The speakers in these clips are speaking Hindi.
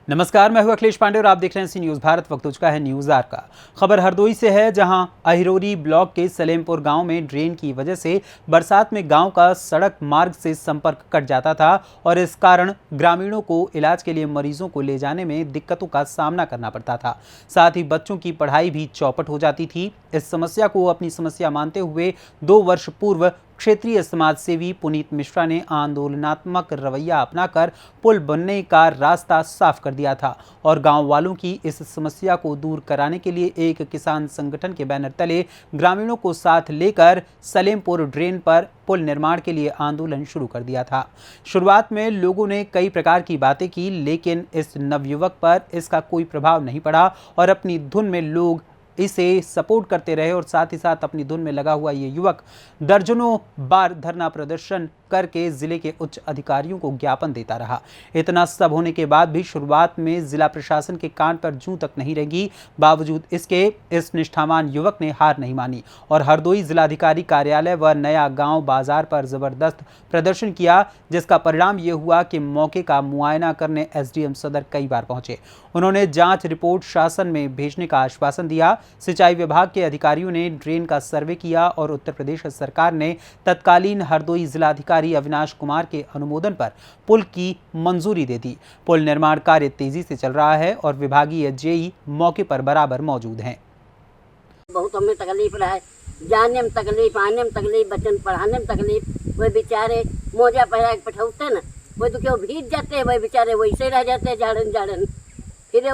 नमस्कार, मैं हूं अखिलेश पांडे और आप देख रहे हैं सी न्यूज़ भारत। वक्त हो चुका है न्यूज़ आर का। खबर हरदोई से है, जहां अहिरोरी ब्लॉक के सलेमपुर गांव में ड्रेन की वजह से बरसात में गांव का सड़क मार्ग से संपर्क कट जाता था और इस कारण ग्रामीणों को इलाज के लिए मरीजों को ले जाने में दिक्कतों का सामना करना पड़ता था। साथ ही बच्चों की पढ़ाई भी चौपट हो जाती थी। इस समस्या को अपनी समस्या मानते हुए 2 वर्ष पूर्व क्षेत्रीय समाज सेवी पुनीत मिश्रा ने आंदोलनात्मक रवैया अपनाकर पुल बनने का रास्ता साफ कर दिया था और गांव वालों की इस समस्या को दूर कराने के लिए एक किसान संगठन के बैनर तले ग्रामीणों को साथ लेकर सलेमपुर ड्रेन पर पुल निर्माण के लिए आंदोलन शुरू कर दिया था। शुरुआत में लोगों ने कई प्रकार की बातें की, लेकिन इस नवयुवक पर इसका कोई प्रभाव नहीं पड़ा और अपनी धुन में लोग इसे सपोर्ट करते रहे और साथ ही साथ अपनी धुन में लगा हुआ ये युवक दर्जनों बार धरना प्रदर्शन करके जिले के उच्च अधिकारियों को ज्ञापन देता रहा। इतना सब होने के बाद भी शुरुआत में जिला प्रशासन के कान पर जूं तक नहीं रेंगी। बावजूद इसके इस निष्ठावान युवक ने हार नहीं मानी और हरदोई जिलाधिकारी कार्यालय व नया गांव बाजार पर जबरदस्त प्रदर्शन किया, जिसका परिणाम ये हुआ कि मौके का मुआयना करने एसडीएम सदर कई बार पहुंचे। उन्होंने जांच रिपोर्ट शासन में भेजने का आश्वासन दिया। सिंचाई विभाग के अधिकारियों ने ड्रेन का सर्वे किया और उत्तर प्रदेश सरकार ने तत्कालीन हरदोई जिलाधिकारी अविनाश कुमार के अनुमोदन पर पुल की मंजूरी दे दी। पुल निर्माण कार्य तेजी से चल रहा है और विभागीय जेई मौके पर बराबर मौजूद हैं। बहुत हमें तकलीफ रहा है, जाने में तकलीफ, आने में तकलीफ, बच्चन पढ़ाने में तकलीफ। वही बेचारे मोजा पहरा के पठौते ना, वही तो क्यों भीग जाते हैं, वही बेचारे वैसे रह जाते हैं झाड़न झाड़न, फिर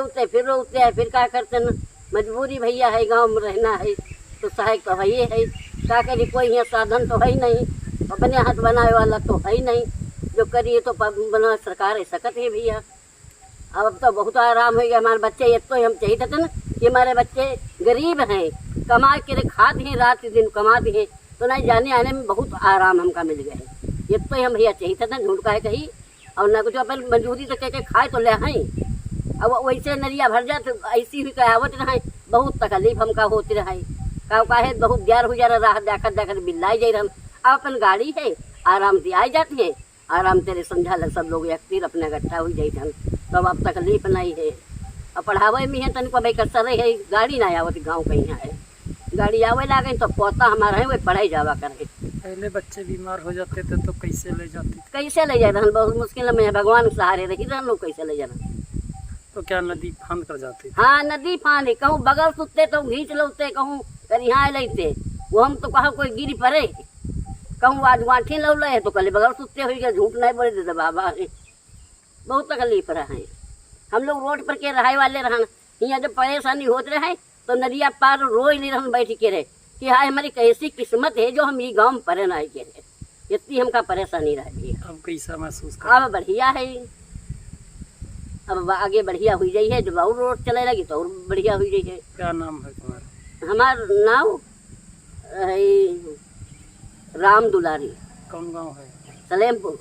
उठते हैं, फिर क्या करते ना। मजबूरी भैया है, गांव में रहना है तो सहायक तो है ही है। क्या करिए, कोई यहाँ साधन तो है ही नहीं, अपने हाथ बनाने वाला तो है ही नहीं। जो करिए तो बना सरकार है सकत है भैया। अब तो बहुत आराम हो गया। हमारे बच्चे ये तो हम चाहिए थे ना कि हमारे बच्चे गरीब हैं, कमा के खाते हैं, रात दिन कमाते हैं, तो नहीं जाने आने में बहुत आराम हमका मिल गया है। ये तो हम भैया चाहिए था ना, झूठ का है कहीं और ना कुछ अपन मंजूरी तो कह खाए तो ले हैं। अब वैसे नरिया भर जाए तो ऐसी हुई कहावत रहे, बहुत तकलीफ हमका होती रहे। का है बहुत ग्यारह हो जा रहा, राह देखकर बिल्लाई जाए। हम अब अपन गाड़ी है, आराम से आ जाते हैं, आराम तेरे समझा लग सब लोग एक तीर अपने इकट्ठा हो जाए तो अब तकलीफ नहीं है। अब पढ़ावे में है तनिको भाई कसर है, गाड़ी ना आवत गाँव कहीं है, गाड़ी आवे लागे तो पोता हमारा है वही पढ़ाई जावा करे। पहले बच्चे बीमार हो जाते थे तो कैसे ले जाते थे? कैसे ले जा रहे, बहुत मुश्किल में भगवान के सहारे रही रह लोग, कैसे ले जा रहे। तो क्या नदी फांद कर जाते थे? हाँ, नदी फांद, कहूँ बगल सुते तो घींच लोते, कहूँ यहाँ लेते, वो हम तो कहा कोई गिरी पड़े, कहूँ आज वाठी लो ले तो कल बगल सुते हुई, झूठ नहीं बोले देते बाबा। बहुत तकलीफ रहे हम लोग, रोड पर के रहाय वाले रहन। यहाँ जब परेशानी होते रहे तो नदिया पार रोई ले रहन बैठ के रहे कि हाय हमारी कैसी किस्मत है जो हम ये गाँव में परे नहीं के रहे। इतनी हमका परेशानी रही। अब कैसा महसूस कर? अब बढ़िया है, अब आगे बढ़िया हुई जाई है। जब और रोड चले लगी तो और बढ़िया हुई जाई है। क्या नाम है तुम्हारा? हमार नाम राम दुलारी। कौन गांव है? सलेमपुर।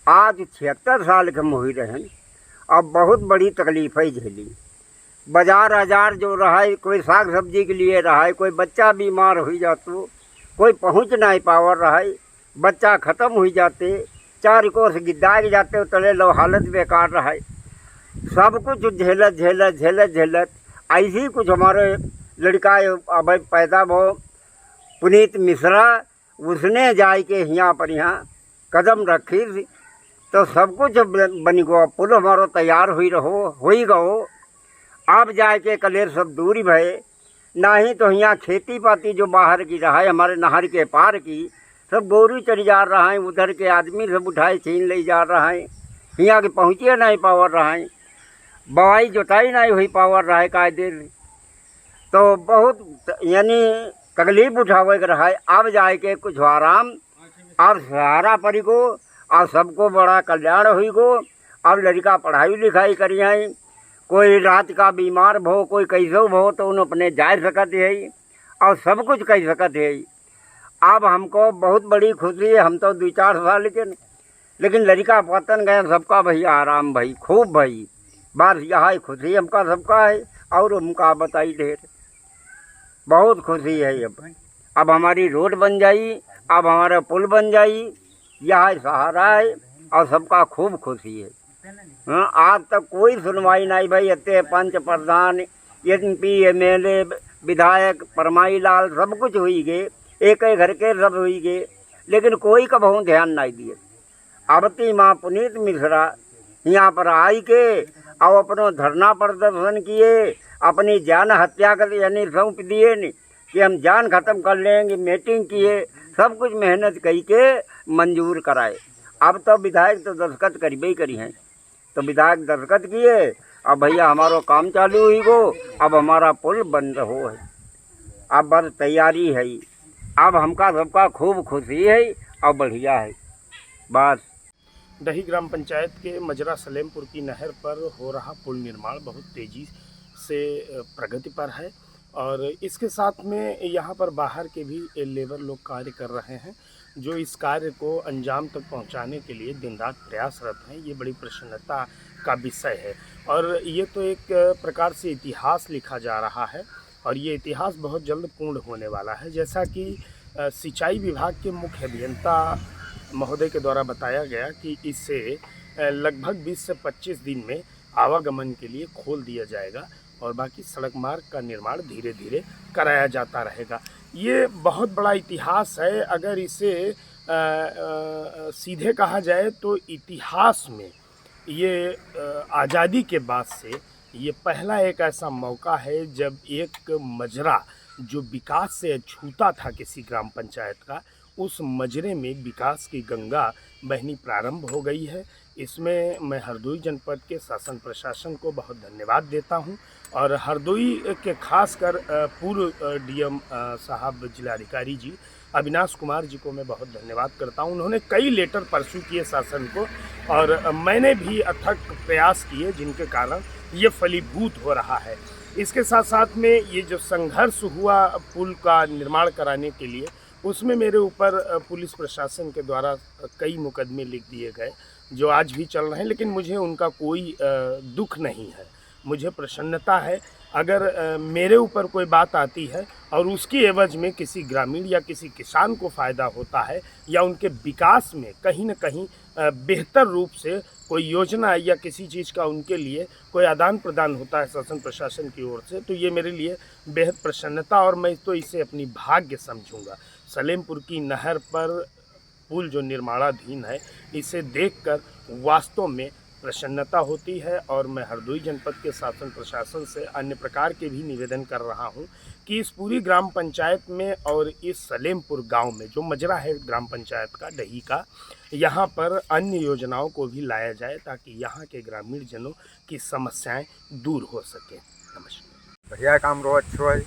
आज 76 साल के हुई रहन, अब बहुत बड़ी तकलीफ है झेली। बाजार हजार जो रहा है, कोई साग सब्जी के लिए रहा है, कोई बच्चा बीमार हो जातो, कोई पहुँच नहीं पावर रहा है, बच्चा ख़त्म हो जाते, 4 कोस गिद्दार जाते तले लो, हालत बेकार रहा है। सब कुछ झेलत झेलत झेलत झेलत ऐसे ही कुछ हमारे लड़का अब पैदा भो पुनीत मिश्रा, उसने जाए के यहाँ पर यहाँ कदम रखी तो सब कुछ बन गो। पुल हमारा तैयार हुई रहो हो ही गो। अब जाए के कलेर सब दूरी भये, नहीं तो यहाँ खेती पाती जो बाहर की रहा है, हमारे नहर के पार की सब गोरू चढ़ जा रहा है, उधर के आदमी सब उठाए छीन ले जा रहा है, यहाँ के पहुँचे नहीं पावर रहा है, बवाई जोताई नहीं हुई पावर रहा है कायदे। तो बहुत यानी तकलीफ उठावे के रहा है। अब जाए के कुछ आराम, अब सहारा पड़ी गो, अब सबको बड़ा कल्याण हुई गो। अब लड़का पढ़ाई लिखाई करी आई, कोई रात का बीमार भो, कोई कैसे भो तो उन अपने जा सकते है और सब कुछ कह सकते है। अब हमको बहुत बड़ी खुशी है, हम तो 2-4 साल के, लेकिन लड़का पतन गए सबका भाई आराम भाई खूब भाई, बस यह खुशी हमका सबका है। और हमका बताई ढेर बहुत खुशी है। अब हमारी रोड बन जाई, अब हमारा पुल बन जाई, यह सहारा है और सबका खूब खुशी है। हाँ, आज तक कोई सुनवाई नहीं भाई। इतने पंच प्रधान MP MLA विधायक परमाई लाल सब कुछ हुई गए, एक घर के सब हुई गए, लेकिन कोई कबहू ध्यान नहीं दिए। अब ती माँ पुनीत मिश्रा यहाँ पर आई के और अपनो धरना प्रदर्शन किए, अपनी जान हत्या कर यानी सौंप दिए नहीं कि हम जान खत्म कर लेंगे। मीटिंग किए, सब कुछ मेहनत करी के मंजूर कराए। अब तो विधायक तो दस्तखत करीबे ही करी हैं, तो विधायक दस्तखत किए। अब भैया हमारो काम चालू हुई गो, अब हमारा पुल बन रहो है, अब बस तैयारी है। अब हमका सबका खूब खुशी है और बढ़िया है बस। डही ग्राम पंचायत के मजरा सलेमपुर की नहर पर हो रहा पुल निर्माण बहुत तेज़ी से प्रगति पर है और इसके साथ में यहाँ पर बाहर के भी लेबर लोग कार्य कर रहे हैं जो इस कार्य को अंजाम तक पहुँचाने के लिए दिन रात प्रयासरत हैं। ये बड़ी प्रसन्नता का विषय है और ये तो एक प्रकार से इतिहास लिखा जा रहा है और ये इतिहास बहुत जल्द पूर्ण होने वाला है। जैसा कि सिंचाई विभाग के मुख्य अभियंता महोदय के द्वारा बताया गया कि इससे लगभग 20 से 25 दिन में आवागमन के लिए खोल दिया जाएगा और बाकी सड़क मार्ग का निर्माण धीरे धीरे कराया जाता रहेगा। ये बहुत बड़ा इतिहास है। अगर इसे सीधे कहा जाए तो इतिहास में ये आज़ादी के बाद से ये पहला एक ऐसा मौका है जब एक मजरा जो विकास से छूता था किसी ग्राम पंचायत का, उस मजरे में विकास की गंगा बहनी प्रारंभ हो गई है। इसमें मैं हरदोई जनपद के शासन प्रशासन को बहुत धन्यवाद देता हूं और हरदोई के खासकर पूर्व DM साहब जिलाधिकारी जी अविनाश कुमार जी को मैं बहुत धन्यवाद करता हूं। उन्होंने कई लेटर परसू किए शासन को और मैंने भी अथक प्रयास किए जिनके कारण ये फलीभूत हो रहा है। इसके साथ साथ में ये जो संघर्ष हुआ पुल का निर्माण कराने के लिए, उसमें मेरे ऊपर पुलिस प्रशासन के द्वारा कई मुकदमे लिख दिए गए जो आज भी चल रहे हैं, लेकिन मुझे उनका कोई दुख नहीं है। मुझे प्रसन्नता है अगर मेरे ऊपर कोई बात आती है और उसकी एवज में किसी ग्रामीण या किसी किसान को फ़ायदा होता है या उनके विकास में कहीं न कहीं बेहतर रूप से कोई योजना या किसी चीज़ का उनके लिए कोई आदान प्रदान होता है शासन प्रशासन की ओर से, तो ये मेरे लिए बेहद प्रसन्नता और मैं तो इसे अपनी भाग्य समझूंगा। सलेमपुर की नहर पर पुल जो निर्माणाधीन है, इसे देखकर वास्तव में प्रसन्नता होती है और मैं हरदोई जनपद के शासन प्रशासन से अन्य प्रकार के भी निवेदन कर रहा हूं कि इस पूरी ग्राम पंचायत में और इस सलेमपुर गांव में जो मजरा है ग्राम पंचायत का डही का, यहां पर अन्य योजनाओं को भी लाया जाए ताकि यहां के ग्रामीण जनों की समस्याएं दूर हो सके। नमस्कार। बढ़िया काम रो अच्छो है।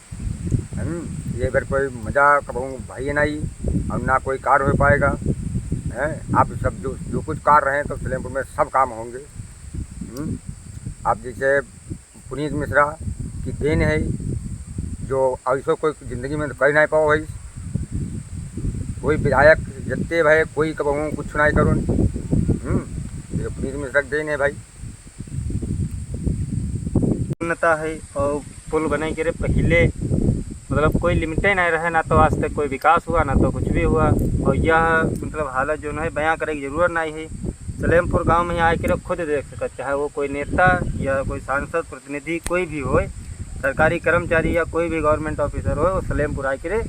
ये अगर कोई मजा कबू भाई नहीं और ना कोई कार हो पाएगा हैं। आप सब जो कुछ कार रहे हैं तो सलेमपुर में सब काम होंगे। आप जैसे पुनीत मिश्रा की देन है जो ऐसा कोई ज़िंदगी में कर नहीं पाओ भाई। कोई विधायक जितने भाई कोई कबू कुछ नहीं करो। ये पुनीत मिश्रा की देन है भाई। है और पुल बने के पहले मतलब कोई लिमिट ही नहीं रहे, ना तो आज तक कोई विकास हुआ ना तो कुछ भी हुआ और यह मतलब हालत जो है बयां करे की जरूरत नहीं है। सलेमपुर गांव में आए के खुद देख सकते, चाहे वो कोई नेता या कोई सांसद प्रतिनिधि कोई भी हो, सरकारी कर्मचारी या कोई भी गवर्नमेंट ऑफिसर हो, वो सलेमपुर आए के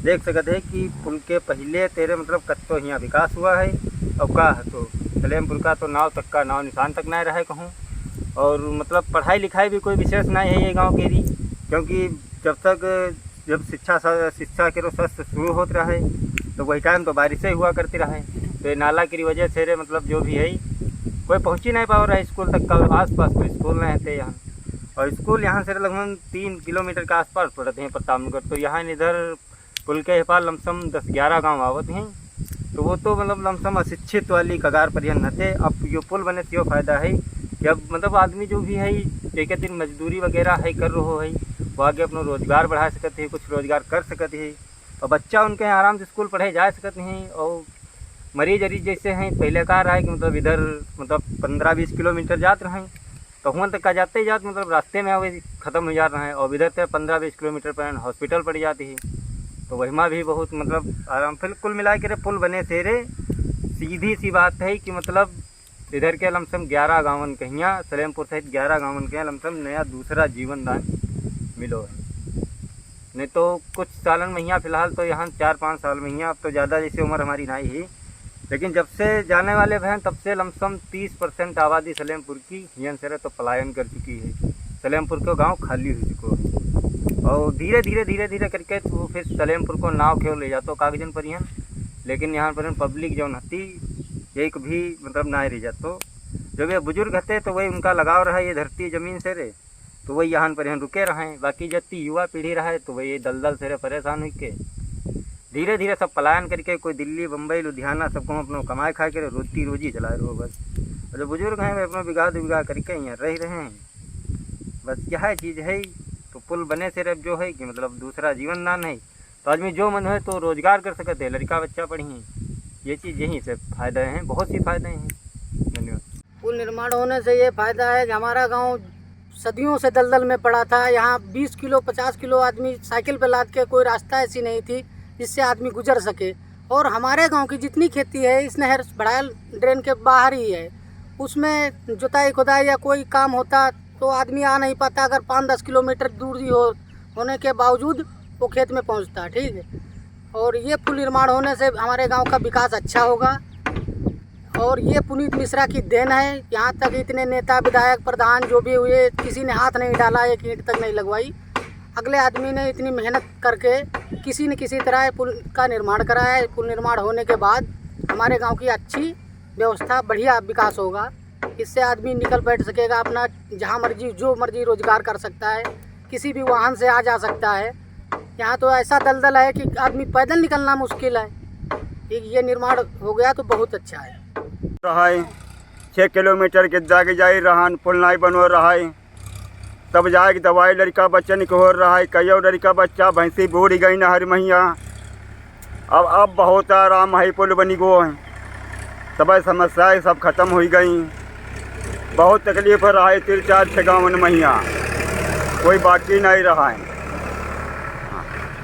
देख सकते हैं कि पुल के पहले तेरे मतलब कत्तो यहाँ विकास हुआ है और का है तो सलेमपुर का तो नाव तक का नाव निशान तक नहीं रहे कहूँ। और मतलब पढ़ाई लिखाई भी कोई विशेष नहीं है ये गाँव के लिए, क्योंकि जब शिक्षा के सत्र शुरू होते रहे तो वही टाइम तो बारिशें हुआ करती रहे, तो नाला की वजह से मतलब जो भी है कोई पहुँच ही नहीं पा रहा है स्कूल तक का। आस पास कोई स्कूल नहीं थे यहाँ, और स्कूल यहाँ से लगभग 3 किलोमीटर के आसपास पड़ते हैं प्रतापनगर। तो यहाँ इधर पुल के पार लमसम 10-11 गाँव आवत हैं, तो वो तो मतलब लमसम अशिक्षित वाली कगार पर न थे। अब यो पुल बने से फ़ायदा है कि अब मतलब आदमी जो भी है एक दिन मजदूरी वगैरह है कर रहा है, वो आगे अपना रोजगार बढ़ा सकते हैं, कुछ रोजगार कर सकते हैं और बच्चा उनके यहाँ आराम से स्कूल पढ़े जा सकते हैं। और मरीज जैसे हैं पहले कहा रहा है कि मतलब इधर मतलब 15-20 किलोमीटर जाते रहें तो वहाँ तक का जाते मतलब रास्ते में अभी ख़त्म हो जा रहा है और इधर से 15-20 किलोमीटर पर हॉस्पिटल पड़ जाती है। तो वही में भी बहुत मतलब आराम। फिर कुल मिला के पुल बने से सीधी सी बात है कि मतलब इधर के लमसम 11 गाँवन के यहाँ सलेमपुर सहित 11 गाँवन के यहाँ लमसम नया दूसरा जीवन दान मिलो है। नहीं तो कुछ सालन में यहाँ फ़िलहाल तो यहाँ 4-5 साल में यहाँ, अब तो ज़्यादा जैसे उम्र हमारी नहीं ही, लेकिन जब से जाने वाले हैं तब से लमसम 30% आबादी सलेमपुर की यहाँ से तो पलायन कर चुकी है। सलेमपुर को गांव खाली हो चुका है और धीरे धीरे करके तो फिर सलेमपुर को नाव खेल ले जातो कागजन पर यहाँ, लेकिन यहाँ पर पब्लिक जो हती एक भी मतलब ना रह जातो। जब ये बुजुर्ग हते तो वही उनका लगाव रहा ये धरती ज़मीन से रे, तो वही यहाँ पर यहाँ रुके रहे। बाकी जत्ती युवा पीढ़ी रहा है तो वही दलदल से परेशान हुई के धीरे धीरे सब पलायन करके कोई दिल्ली बम्बई लुधियाना सबको अपना कमाए खाए के रोटी रोजी चलाए रहो बस। और जो बुजुर्ग हैं वे अपना बिगाड़ दुबिगाड़ करके यहाँ रह रहे हैं बस। क्या है चीज़ है तो पुल बने से जो है कि मतलब दूसरा जीवन दान है, तो आदमी जो मन है तो रोजगार कर सकते हैं, लड़का बच्चा पढ़िए, ये चीज़ यहीं से फ़ायदे हैं, बहुत सी फ़ायदे हैं। धन्यवाद। पुल निर्माण होने से ये फ़ायदा है कि हमारा गांव सदियों से दलदल में पड़ा था। यहाँ 20 किलो 50 किलो आदमी साइकिल पर लाद के कोई रास्ता ऐसी नहीं थी जिससे आदमी गुजर सके। और हमारे गांव की जितनी खेती है इस नहर भड़ायल ड्रेन के बाहर ही है, उसमें जुताई खुदाई या कोई काम होता तो आदमी आ नहीं पाता। अगर 5-10 किलोमीटर दूरी होने के बावजूद वो खेत में पहुंचता। ठीक है, और ये पुल निर्माण होने से हमारे गांव का विकास अच्छा होगा और ये पुनीत मिश्रा की देन है। यहाँ तक इतने नेता विधायक प्रधान जो भी हुए किसी ने हाथ नहीं डाला, एक ईंट तक नहीं लगवाई। अगले आदमी ने इतनी मेहनत करके किसी न किसी तरह पुल का निर्माण कराया है। पुल निर्माण होने के बाद हमारे गांव की अच्छी व्यवस्था बढ़िया विकास होगा। इससे आदमी निकल बैठ सकेगा, अपना जहां मर्जी जो मर्जी रोजगार कर सकता है, किसी भी वाहन से आ जा सकता है। यहाँ तो ऐसा दलदल है कि आदमी पैदल निकलना मुश्किल है। ये निर्माण हो गया तो बहुत अच्छा है। रहा है 6 किलोमीटर के जाके जाए रहन पुल नहीं बनो रहा है, तब जाके दवाई लड़का बच्चन के हो रहा है। कई लड़का बच्चा भैंसी बूढ़ गई नहर मैया। अब बहुत आराम है, पुल बनी गो है, सब समस्याएं सब खत्म हो गई। बहुत तकलीफ रहा है 3-4 गाँव मैया, कोई बाकी नहीं रहा है।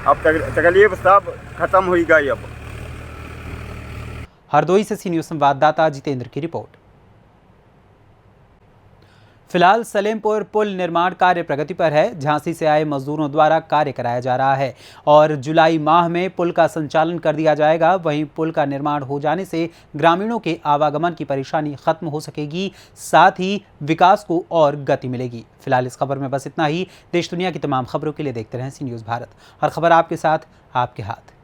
अब तकलीफ सब खत्म हो गई। अब हरदोई से सी न्यूज़ संवाददाता जितेंद्र की रिपोर्ट। फिलहाल सलेमपुर पुल निर्माण कार्य प्रगति पर है। झांसी से आए मजदूरों द्वारा कार्य कराया जा रहा है और जुलाई माह में पुल का संचालन कर दिया जाएगा। वहीं पुल का निर्माण हो जाने से ग्रामीणों के आवागमन की परेशानी खत्म हो सकेगी, साथ ही विकास को और गति मिलेगी। फिलहाल इस खबर में बस इतना ही। देश दुनिया की तमाम खबरों के लिए देखते रहें सी न्यूज़ भारत। हर खबर आपके साथ, आपके हाथ।